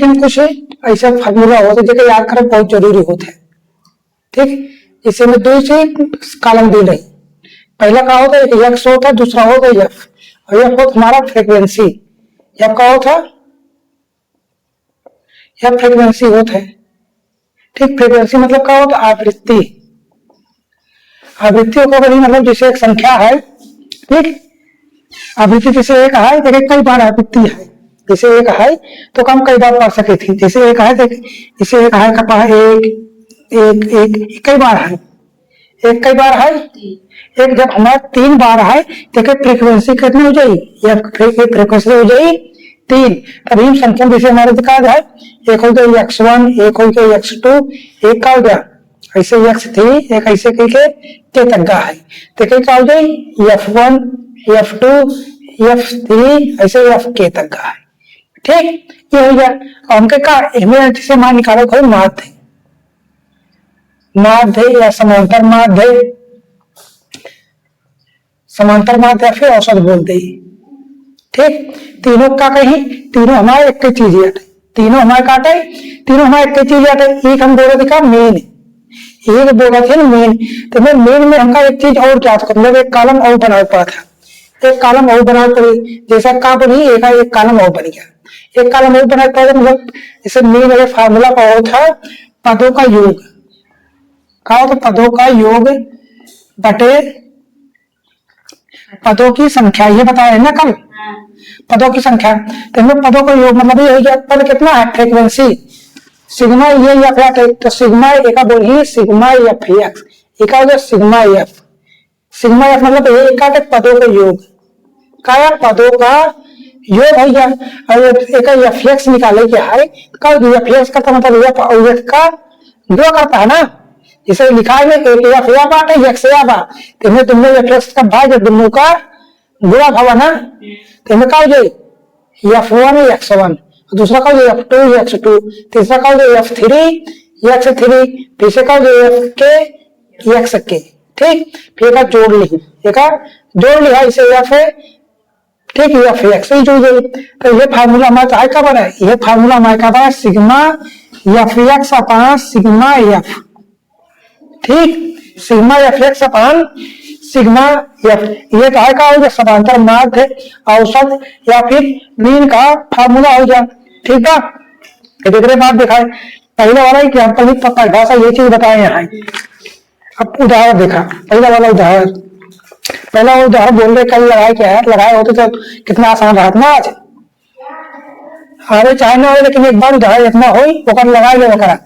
लेकिन कुछ ऐसा फार्मूला होता है जो याद करना बहुत जरूरी होता है। ठीक, इसे में दो से कॉलम दी नहीं। पहला क्या होता है, एक एक्स होता है, दूसरा होता है एफ, और एफ होता हमारा फ्रीक्वेंसी। एफ क्या होता है, एफ फ्रीक्वेंसी होता है। ठीक, फ्रीक्वेंसी मतलब क्या होता है, आवृत्ति। आवृत्ति का मतलब जैसे एक संख्या है, ठीक, आवृत्ति जैसे एक है तो कई बार आवृत्ति है, जैसे एक है तो कम कई बार पढ़ सके थी, जैसे एक है जैसे एक है का एक एक एक कई बार है, एक कई बार है, एक जब हमारा 3 बार है तो फ्रीक्वेंसी कितनी हो जाएगी, फ्रीक्वेंसी हो जाएगी 3। तभी हम संख्या जैसे हमारे दिखा है, एक हो गया x1, एक हो गया x2, एक का हो गया ऐसे x3, एक ऐसे के तक का है तो क्या हो जाए f1, f2, f3 ऐसे f तक का है। ठीक, ये हो गया। हमके का इसे मान निकालो कोई माध्य, माध्य या समांतर माध्य, समांतर माध्य या फिर औसत बोलते ही। ठीक, तीनों का कहीं, तीनों हमारे एक चीज है, तीनों हमारे काटे, तीनों हमारे एक चीज है। एक हम बोला दिखा मेन, एक बोला थे मेन, तो मैं मेन में हमका एक चीज और क्या था, मतलब एक कॉलम और बना पा था, एक कॉलम और बना पड़ी, जैसा का बनी एक कॉलम और बन गया, एक कॉलम और बना पड़ा, मतलब जैसे मेन वाले फार्मूला का और था पदों का योग, का तो पदों का योग बटे पदों की संख्या, ये बताया है ना कल, पदों की संख्या। तो हमें पदों का योग मतलब ये हो गया, पद कितना है, फ्रीक्वेंसी सिग्मा ये या फिर तो सिग्मा एक बोलिए सिग्मा एफ एक्स, एक हो गया सिग्मा एफ। सिग्मा एफ मतलब एक का पदों का योग, का पदों का योग हो गया, और एक एफ एक्स निकाले क्या है, का एफ एक्स का मतलब एफ का गुणा करता है ना, इसे लिखा है एक एफ या बात है एक्स या बात, तो हमें तुमने एफ एक्स का भाग दोनों का गुणा भावा ना, तो हमें क्या हो जाए f1 x1, दूसरा का f2 x2, तीसरा का f3 x3, तीसरा का f ठीक, फिर का जोड़ ली, एक जोड़ लिया इसे f है, ठीक, f x ही जोड़ गई। तो ये फार्मूला हमारा काय का बना है, ये फार्मूला हमारे का बना सिग्मा f x अपान सिग्मा f। ठीक, सिग्मा f x अपान सिग्मा एफ, ये काय का हो गया समांतर माध्य, औसत या फिर मीन का फार्मूला हो गया। ठीक है, दूसरे बात दिखाए, पहले वाला एग्जाम्पल ही परिभाषा ये चीज बताए यहाँ। अब उदाहरण देखा, पहला वाला उदाहरण, पहला उदाहरण बोल रहे कल लगाए क्या है, लगाए होते तो कितना आसान रहा ना आज, अरे चाहे ना हो, लेकिन एक बार उदाहरण इतना हो लगाए गए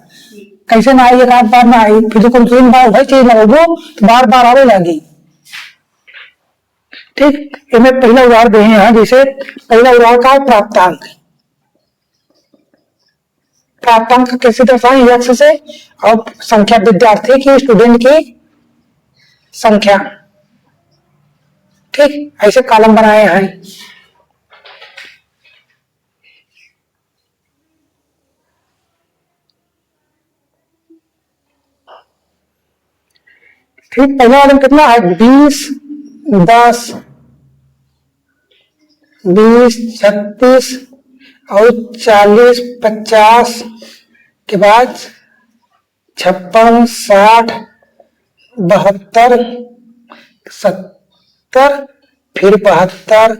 कैसे ना आई, एक आध बार ना आई, फिर 3 बार वही चीज लगो तो बार बार आने लगी। ठीक, इन्हें पहला उदाहरण दे हैं, जैसे पहला उदाहरण का प्राप्तांक, प्राप्तांक कैसे दर्शाएं एक्स से, और संख्या विद्यार्थी की, स्टूडेंट की संख्या। ठीक, ऐसे कॉलम बनाए हैं। ठीक, पहला वाला कितना है 20, 10, 20, 36 और 40, 50 के बाद 56, 60, 72, 70, फिर 72,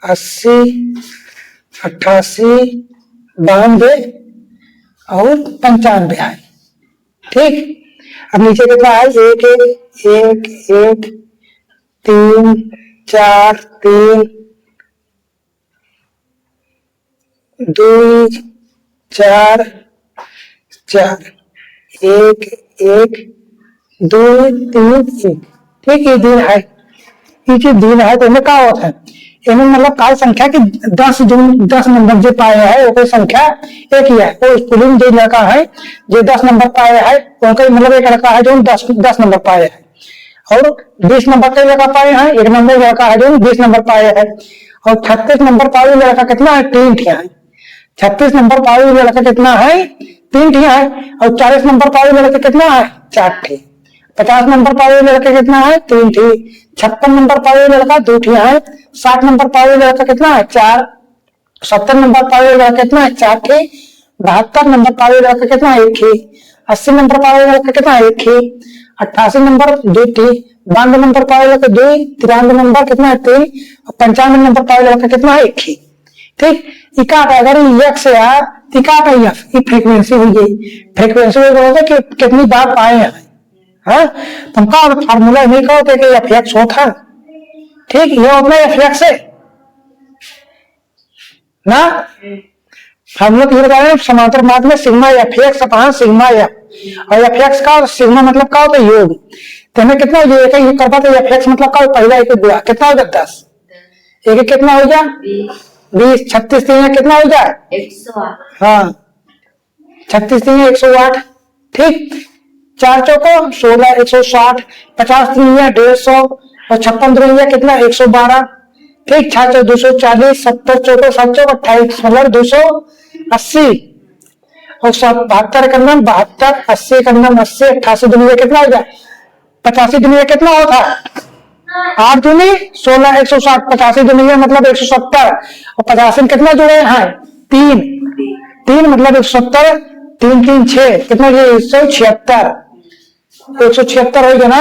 80, 88, 92 और 95 है। ठीक, अब नीचे कितना है 1, 1, 1, 3, 4, 3, 2, 4, 4, 1, 1, 2, 3, 1। ठीक, ये दिन है, ये दिन है, तो इनमें क्या होता है, इनमें मतलब काय संख्या की 10 नंबर जो पाए है वो कोई संख्या एक ही है, वो स्कूलिंग जो लड़का है जो 10 नंबर पाए है, उनका मतलब एक लड़का है जो 10 नंबर पाए है, और 20 नंबर का लड़का पाए हैं, एक नंबर लड़का है जो 20 नंबर पाए है, और 36 नंबर पाए लड़का कितना है 3 ठिया है, 36 नंबर पाए लड़का कितना है 3 ठिया है, और 40 नंबर पाए लड़का कितना है 4 ठे, 50 नंबर पाए लड़का कितना है 3 ठे, 56 नंबर पाए लड़का 2 ठिया है, 60 नंबर पाए लड़का कितना है 4, 70 नंबर पावे वाला कितना है 4 थे, 72 नंबर पावे वाला कितना है 1 ही, 80 नंबर पावे वाला कितना है 1 ही, 88 नंबर 2 थे, 92 नंबर पावे वाला 2, 93 नंबर कितना है 3 और 95 नंबर पावे वाला कितना है 1 ही। ठीक, इकाट अगर एक्स है इकाट है एफ, ये फ्रीक्वेंसी हुई गई। फ्रीक्वेंसी बोलोगे कि कितनी बार पाए हैं, हाँ तुमका फार्मूला नहीं कहो कि एफ एक्स होता। ठीक, ये होता है एफ एक्स है ना। हम लोग ये बता रहे हैं समांतर मार्ग में sigma F x upon sigma F, और एफ एक्स का सिग्मा मतलब का होता है योग। तो हमें कितना हो जाएगा ये करवा तो एफ एक्स मतलब का पहला एक गुणा कितना हो जाता 10, एक कितना हो गया 20, 36 3 कितना हो गया 108। हाँ 36 3 108। ठीक, 4 चौको 16 160, 50 3 150 और 56 3 कितना 112। ठीक, 6 चौको 240, 70 चौको 7 चौको 28 मतलब 280 और 72 का नाम 72, 80 का नाम 80, 88 दुनिया कितना हो गया 85 दुनिया कितना होता 8 दूनी 16 160, 85 दुनिया मतलब 170 और 85 कितना जुड़े हैं 3 3 मतलब 170, 3 3 6 कितना 176, 176 हो गया ना।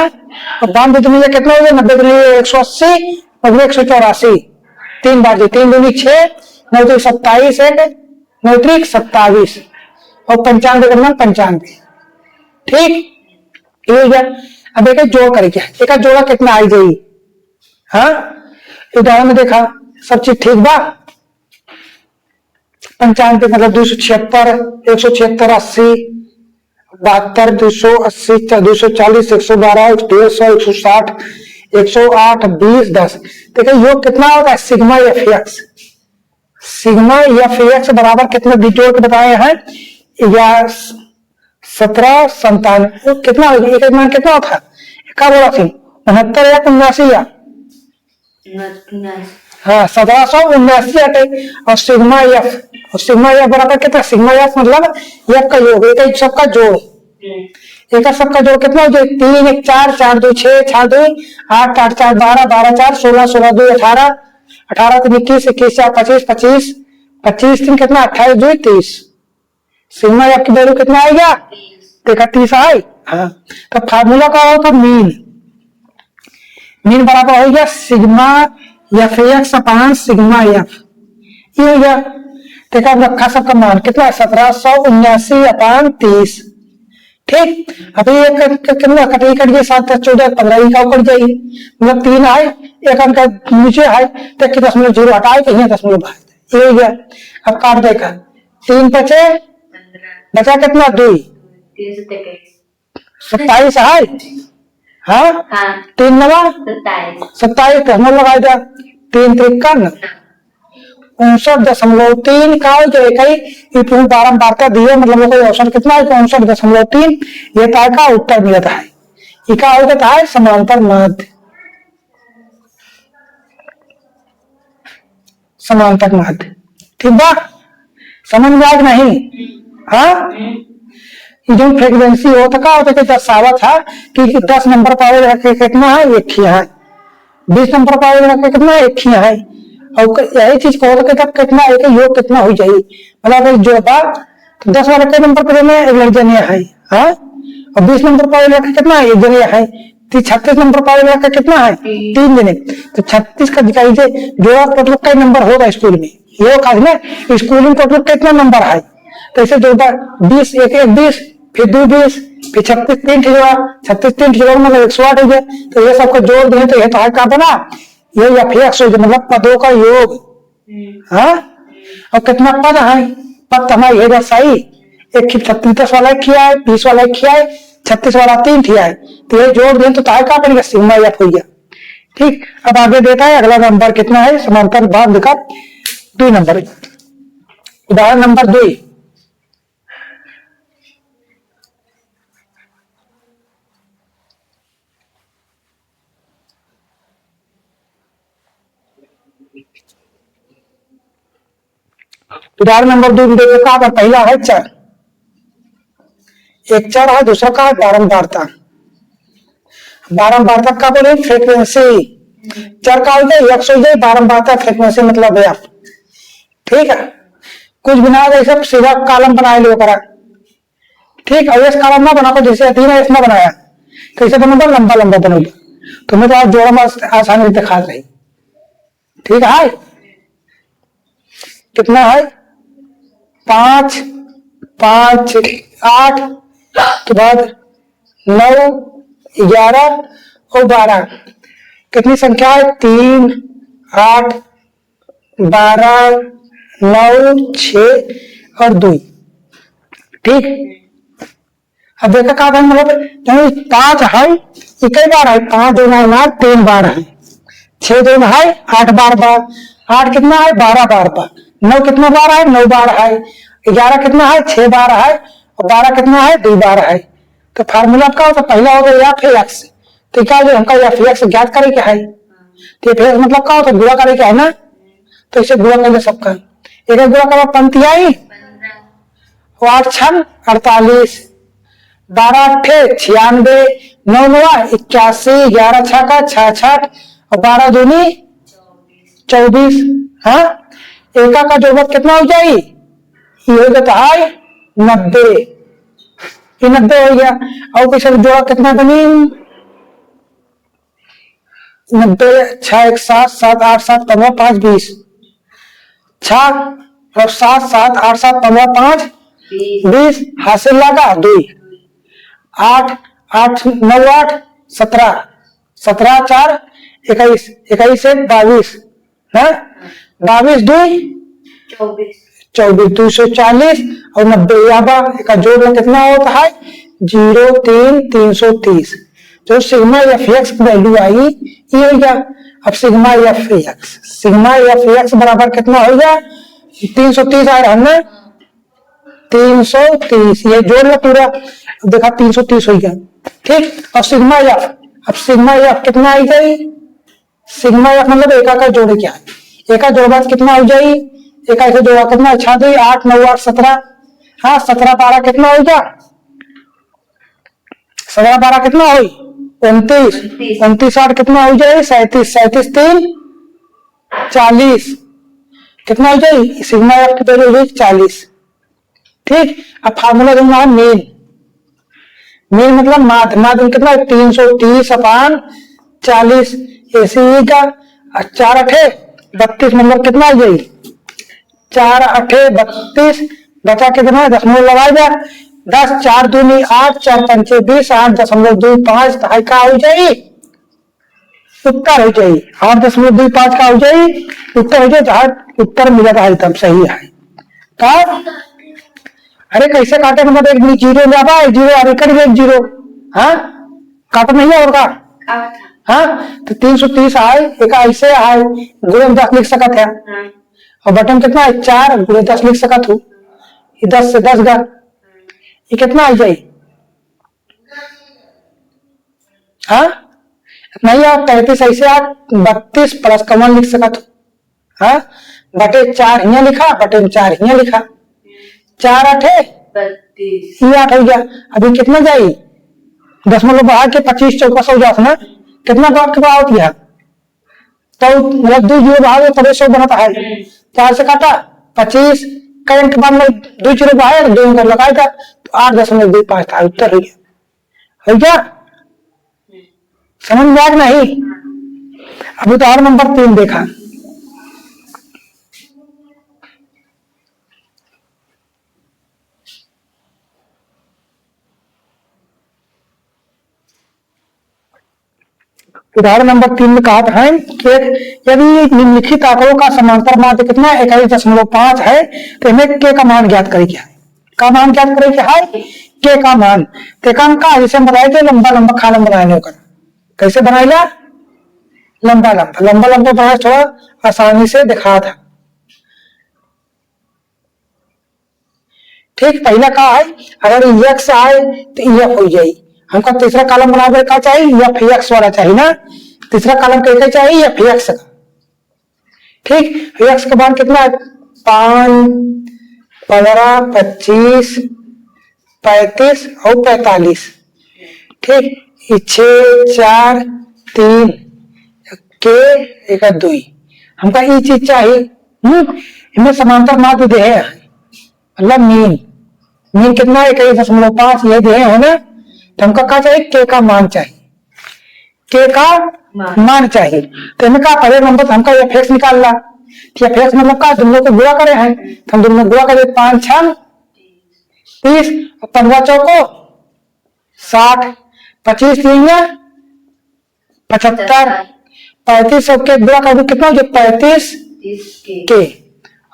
और 92 दुनिया कितना हो गया 90 दुनिया 180 और 184, 3 बार 3 दूनी 6 9 3 27 1 9 3 27 और 95 करना 95। ठीक, ये हो गया। अब एक जोड़ करेंगे, एक जोड़ा कितना आई जाएगी। हाँ उदाहरण में देखा सब चीज ठीक बा, 95 मतलब 276, 176 80, 72 280 240 112 150 160 108 20 10। देखिए योग कितना होगा sigma F x, sigma F x बराबर कितना डिटेल के बताए हैं 17 97 कितना हो गया, एक मान कितना होता क्या बोला थी 69 या 79 या हाँ 1779 अटे। और सिग्मा एफ बराबर कितना सिग्मा एफ मतलब एफ का योग, एक सबका जोड़, एक सबका जोड़ कितना हो जाए 3 1 4 4 2 6 6 2 8 8 4 12 12 4 16 16 2 18 18 3 21 21 4 25 25 25 3 कितना 28 2 30। सिग्मा एफ की वैल्यू कितना आएगा देखा 30 आए। हाँ तो फार्मूला का हो तो मीन बराबर हो गया sigma F x upon sigma F, ये हो गया। देखा रखा सबका मान कितना 1779 अपॉन 30। ठीक, अभी एक कितना कटी कट गई 7 10 14 15 का कट जाएगी मतलब 3 आए एक अंक नीचे आए तो 0.0 हटाए कहीं 0.5 ये हो गया। अब काट देगा 3 बचे बचा कितना 2 27 आए। हाँ 3 नवा 27 तो हम लगा दिया 3 3 का 59.3 का जो एक बारंबारता दिए मतलब ऑप्शन कितना है 59.3, ये तार का उत्तर मिलता है। इका हो जाता है समांतर माध्य, समांतर माध्य। ठीक बा समझ में आग नहीं। हाँ जो फ्रीक्वेंसी होता का होता है दर्शावा था कि 10 नंबर पावर रखे कितना है 1 ही है, 20 नंबर पावर रखे कितना 1 ही है, और यही चीज को कितना एक योग कितना हो जाए मतलब जो बात तो 10 वाले के नंबर पर एक जने है। हाँ और 20 नंबर पावर रखे कितना एक जने है, 36 नंबर पावर रखे कितना है 3 जने। तो 36 का दिखाई दे जोड़ा टोटल कई नंबर होगा स्कूल में, ये खास ना स्कूल में टोटल कितना नंबर है। तो ऐसे दो बार 20 1 1 20 फिर 2 20 फिर 36 3 जोड़ा 36 3 जोड़ मतलब 108 हो गया। तो ये सबको जोड़ दें तो ये तो है क्या बना ये एफ एक्स मतलब पदों का योग। हाँ और कितना पद है पद तो हमारा ये सही एक 36 वाला किया है 20 वाला किया है 36 वाला 3 किया है तो ये जोड़ दें तो क्या पड़ेगा सिग्मा एफ हो गया। ठीक, अब आगे देता है अगला नंबर कितना है समांतर बाध्य का 2 नंबर, उदाहरण नंबर 2। उदाहरण नंबर 2 देखो का पहला है चर, एक चर है दूसरा का है बारंबारता। बारंबारता का बोले फ्रीक्वेंसी, चर का हो जाए एक्स हो जाए बारंबारता फ्रीक्वेंसी मतलब एफ। ठीक है, कुछ बिना ऐसे सीधा कॉलम बनाए लो करा, ठीक है। इस कॉलम ना बना, जैसे तीन है इसमें बनाया, तो इसे बनोगा लंबा लंबा बनोगा, तुम्हें तो आज जोड़ा में आसानी से दिखा रही, ठीक है। कितना है? 5 5 8 के बाद 9 11 और 12, कितनी संख्या है? 3 8 12 9 6 और 2, ठीक। अब देखा कहा था, मतलब 5 है एक ही बार है, 5 2 9 3 बार है, 6 2 है 8 बार, 8 कितना है? 12 बार, 9 कितना बार है? 9 बार है, 11 कितना है? 6 बार है, और 12 कितना है? 2 बार है। तो फार्मूला का होता पहला हो गया एफ एक्स, तो क्या जो हमका एफ एक्स ज्ञात करे क्या है, तो एफ एक्स मतलब क्या होता? गुणा करे क्या है ना, तो इसे गुणा कर ले सबका, एक गुणा करो पंक्ति आई, 8 6 48, 12 8 96, 9 9 81, 11 6 का 66 और 12 दूनी 24। हाँ, एका का जोड़क कितना हो जाए? ये हो जाता है 90, ये 90 हो गया। और किसी जोड़ा कितना बनी? 90 6 1 7 7 8 7 15 5 20, 6 और 7 7 8 7 15 5 20, हासिल लगा 2, 8 8 9 8 17 17 4 21 21 1 22, है 22 2 24 240 और 90, यहाँ का जोड़ कितना होता है? 0 3 330। जो सिग्मा एफ एक्स की वैल्यू आई ये हो गया। अब सिग्मा एफ एक्स बराबर कितना हो गया? 330 आ रहा है ना, 330, ये जोड़ लो पूरा, देखा 330 हो गया, ठीक। और सिग्मा एफ, अब सिग्मा एफ कितना आई गई? सिग्मा एफ मतलब एका का जोड़ क्या है? एका जोड़ बाद कितना हो जाए? एका से जोड़ा कितना? 6 2 8 9 8 17, हाँ 17 12 कितना हो गया? 17 12 कितना हुई? 29 29 8 कितना हो जाए? 37 37 3 40, कितना हो जाए? सिग्मा एफ की वैल्यू हो जाए 40, ठीक। अब फार्मूला दूंगा है मीन, मीन मतलब माध्य, माध्य कितना? 330 अपान 40 ऐसे का 4 8 32, मतलब कितना हो जाए? 4 8 32, बचा कितना? दशमलव लगाया जाए, 10 4 दूनी 8 4 5 20, 8.25 का हो जाए उत्तर हो जाए, 8.25 का हो जाए उत्तर हो जाए, जहां उत्तर मिला था तब सही है। तो अरे कैसे काटे? मतलब एक जीरो ज्यादा है, जीरो अरे कट गया 0, हाँ काटा नहीं होगा, हाँ तो 330 आए, एक ऐसे आए गुणे 10 लिख सकत है, और बटन कितना है? 4 गुणे 10 लिख सकत हूँ, 10 से 10 गया, ये कितना आ जाए? हाँ नहीं आप 33 ऐसे आप 32 प्लस कमन लिख सकत हो, हाँ बटे 4 हिया लिखा, बटे 4 हिया लिखा, 4 8 32, ये 8 हो गया। अभी कितना जाए? दशमलव बढ़ा के 25 चौकस हो जाता ना, कितना बार के बाद किया? तो मतलब 2 जीरो बढ़ा तब 100 बनता है, 4 से काटा 25, करंट के बाद में 2 जीरो बढ़ाया 2 कर लगाएगा, तो 8.25 था, उत्तर हो गया। हो गया? समझ में आया नहीं? अभी तो और नंबर 3 देखा, उदाहरण नंबर 3 में कहा है कि यदि निम्नलिखित आंकड़ों का समांतर माध्य कितना 21.5 है तो हमें के का मान ज्ञात करे क्या है? का मान ज्ञात करे क्या है? के का मान। का जैसे बनाए लंबा लंबा खाना बनाने होकर, कैसे बनाएगा? लंबा लंबा लंबा लंबा बनाए, थोड़ा आसानी से दिखा था, ठीक। पहला कहा है अगर एक्स आए तो एफ हो जाए, हमको तीसरा कॉलम बनाने का चाहिए एफ एक्स वाला चाहिए ना, तीसरा कॉलम कैसे चाहिए? एफ एक्स का, ठीक। एक्स का मान कितना है? 5 15 25 35 और 45, ठीक। 6 4 3 के 1 2, हमका ये चीज चाहिए, इनमें समांतर माध्य देह है, मतलब मीन। मीन कितना है? 1.5 ये देह है ना, तो हमको क्या चाहिए? के का मान चाहिए, के का मान चाहिए। तो इनका पहले नंबर तो हमका एफ एक्स निकालना। एफ एक्स मतलब का दोनों को गुणा करे हैं, तो हम दोनों गुणा करें 5 6 30 और 15 चौको 60, 25 3 75, 35 के गुणा कर कितना हो? 35 के,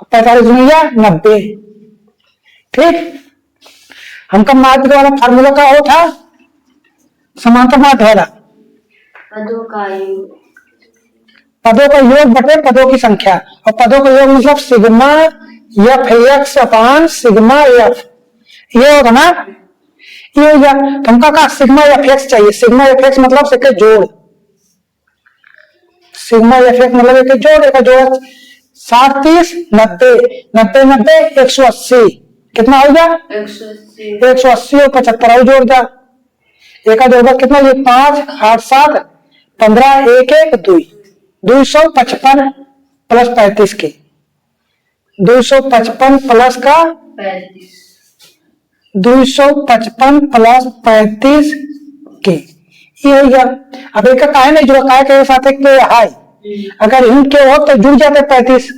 45 दुनिया 90। ठीक, हमका माध्य वाला फार्मूला का हो था समांतर माध्य वाला, पदों का योग बटे पदों की संख्या। और पदों का योग मतलब सिग्मा एफ एक्स अपान सिग्मा एफ, ये होगा ना, ये हो गया। तो हमका कहा सिग्मा एफ एक्स चाहिए। सिग्मा एफ एक्स मतलब से जोड़, सिग्मा एफ एक्स मतलब एक जोड़ 60 30 90 90 90 180, कितना हो गया? 180 और 75 जोड़ दिया, एक जोड़ कितना? ये 5 8 7 15 1 1 2 255 प्लस 35 के, 255 प्लस का 255 प्लस 35 के, ये हो गया। अब एक का है नहीं जुड़ा, काय के साथ एक हाई, अगर इन के हो तो जुड़ जाते 35।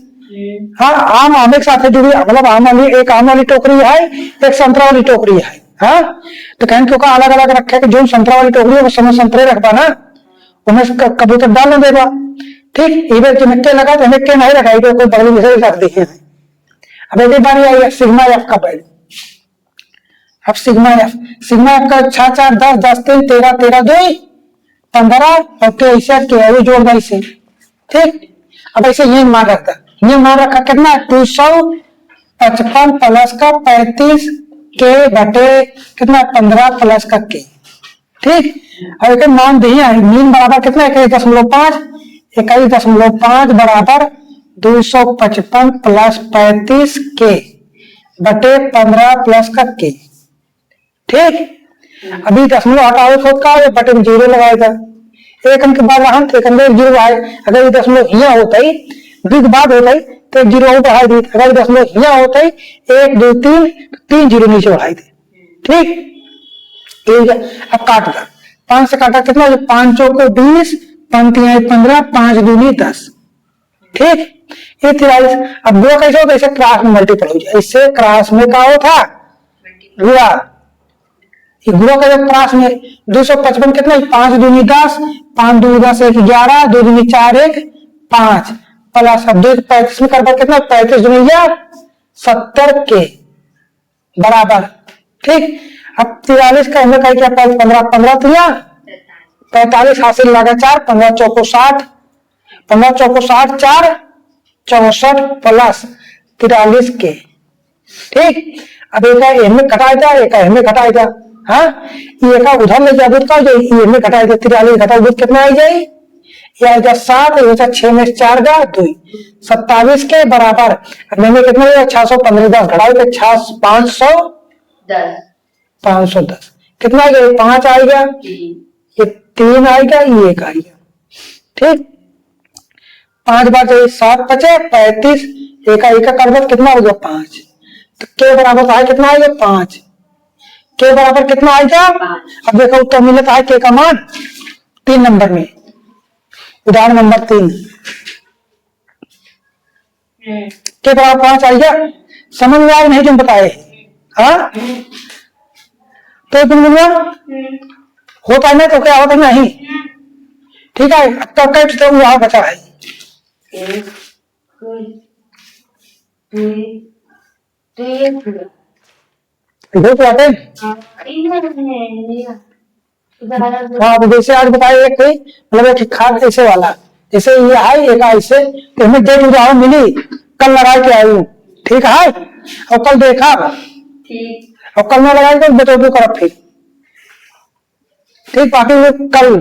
हाँ, आम आम के साथ जुड़ी, मतलब आम वाली एक आम वाली टोकरी है, एक संतरा वाली टोकरी है। हाँ, तो कहने क्यों का अलग अलग रखे कि जो संतरा वाली टोकरी है वो समय संतरे रखबा ना, उन्हें कबूतर डाल देगा। ठीक, इधर जो मिट्टी लगा तो मिट्टी नहीं लगाई, तो कोई बगल में रख दी है। अब एक बार आई सिग्मा एफ का पहले, अब सिग्मा एफ का 6 4 10 10 3 13 13 2 15 और के ऐसे जोड़ दो इसे। ठीक, अब ऐसे ये मान रखा कितना? 255 प्लस का 35 के बटे कितना? 15 प्लस का के। ठीक, अब एक मान दिए है, मीन बराबर कितना? 21.5 21.5 बराबर 255 प्लस 35 के बटे 15 प्लस का के। ठीक, अभी दशमलव हटाओ खुद का बटे में 0 लगाएगा, एक अंक बाद वहां एक अंक 0 आए। अगर ये दशमलव यहाँ होता ही बीच बाद होता ही तो 0 बढ़ाई दी, अगर दशमलव यहाँ होता ही 1 2 3 0 नीचे बढ़ाई दी। ठीक, ठीक है। अब काट कर 5 से काटा कितना? 5 चौको 20 पंक्तियां 15 5 दूनी 10। ठीक, ये 43। अब दो कैसे होता? इसे क्रॉस में मल्टीपल हो जाए, इससे क्रॉस में क्या होता? गुणा, गुणा का क्रॉस में 255 कितना? 5 दूनी 10 5 दूनी 10 1 11 2 दूनी 4 1 5 प्लस अब 2 35 में करवा कितना? 35 दूनी 70 के बराबर। ठीक, अब 43 का हमने क्या 15 15 दिया 45 हासिल लगा 4 15 चौको 60 15 चौको 60 4 64 प्लस 43 के। ठीक, अब एक इनमें घटाया जाए, एक इनमें घटाया जाए। हाँ, ये का उधर ले जाए का ये में घटाया जाए, 43 घटाओ कितना आ जाए? ये आ जाए 7 6 में 4 का 2 27 के बराबर। मैंने कितना 615 10 घटाओ तो 510 कितना आ गया? 5 आएगा, ये 3 आएगा, ये 1 आएगा। ठीक, 5 बार 7 बचे 35, एक कर कितना हो गया? 5। तो के बराबर है कितना आएगा? 5 के बराबर कितना आएगा? अब देखो उत्तर मिलता है के का मान 3 नंबर में, उदाहरण नंबर 3 के बराबर 5 आएगा। समझ में आया नहीं तुम बताए? हाँ, तो तुम होता नहीं तो क्या होता नहीं। ठीक है, अब तक कैट तो वहां बचा है। हाँ, तो जैसे आज बताए एक मतलब एक खाद ऐसे वाला, जैसे ये है एक ऐसे, तो हमें डेट उदाहरण मिली, कल लगा के आई। ठीक है, और कल देखा, और कल में लगाएंगे बटोबू कर फिर। ठीक, बाकी कल